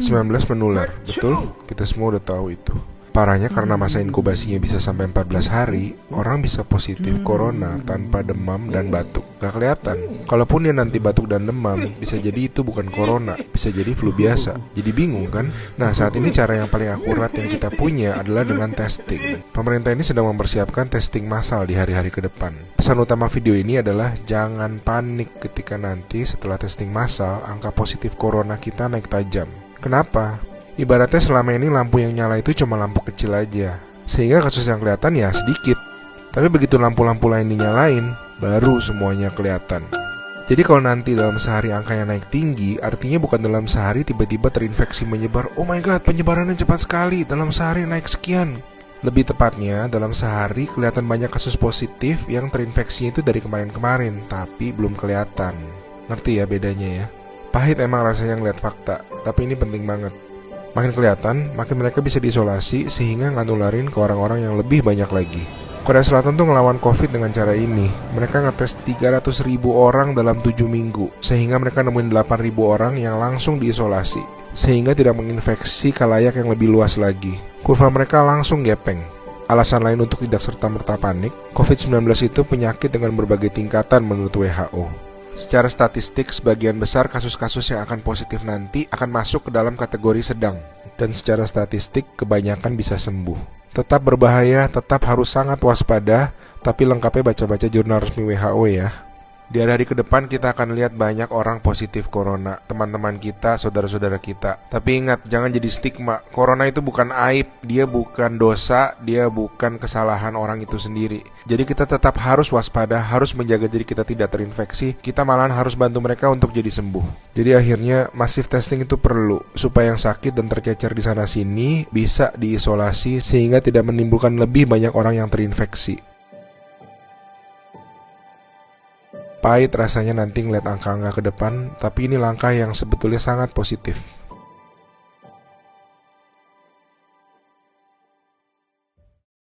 COVID-19 menular, betul? Kita semua udah tahu itu. Parahnya karena masa inkubasinya bisa sampai 14 hari, orang bisa positif corona tanpa demam dan batuk. Gak kelihatan. Kalaupun dia nanti batuk dan demam, bisa jadi itu bukan corona, bisa jadi flu biasa. Jadi bingung kan? Nah, saat ini cara yang paling akurat yang kita punya adalah dengan testing. Pemerintah ini sedang mempersiapkan testing massal di hari-hari ke depan. Pesan utama video ini adalah jangan panik ketika nanti setelah testing massal, angka positif corona kita naik tajam. Kenapa? Ibaratnya selama ini lampu yang nyala itu cuma lampu kecil aja, sehingga kasus yang kelihatan ya sedikit. Tapi begitu lampu-lampu lain dinyalain, baru semuanya kelihatan. Jadi kalau nanti dalam sehari angkanya naik tinggi, artinya bukan dalam sehari tiba-tiba terinfeksi menyebar. Oh my god, penyebarannya cepat sekali, dalam sehari naik sekian. Lebih tepatnya, dalam sehari kelihatan banyak kasus positif yang terinfeksinya itu dari kemarin-kemarin, tapi belum kelihatan. Ngerti ya bedanya ya? Pahit emang rasanya ngeliat fakta, tapi ini penting banget. Makin kelihatan, makin mereka bisa diisolasi sehingga nggak nularin ke orang-orang yang lebih banyak lagi. Korea Selatan tuh ngelawan COVID dengan cara ini. Mereka ngetes 300.000 orang dalam 7 minggu, sehingga mereka nemuin 8.000 orang yang langsung diisolasi, sehingga tidak menginfeksi khalayak yang lebih luas lagi. Kurva mereka langsung gepeng. Alasan lain untuk tidak serta-merta panik, COVID-19 itu penyakit dengan berbagai tingkatan menurut WHO. Secara statistik, sebagian besar kasus-kasus yang akan positif nanti akan masuk ke dalam kategori sedang. Dan secara statistik, kebanyakan bisa sembuh. Tetap berbahaya, tetap harus sangat waspada, tapi lengkapnya baca-baca jurnal resmi WHO ya. Di hari-hari ke depan kita akan lihat banyak orang positif corona, teman-teman kita, saudara-saudara kita. Tapi ingat, jangan jadi stigma. Corona itu bukan aib, dia bukan dosa, dia bukan kesalahan orang itu sendiri. Jadi kita tetap harus waspada, harus menjaga diri kita tidak terinfeksi. Kita malahan harus bantu mereka untuk jadi sembuh. Jadi akhirnya masif testing itu perlu, supaya yang sakit dan tercecer di sana-sini bisa diisolasi sehingga tidak menimbulkan lebih banyak orang yang terinfeksi. Pahit rasanya nanti ngeliat angka-angka ke depan, tapi ini langkah yang sebetulnya sangat positif.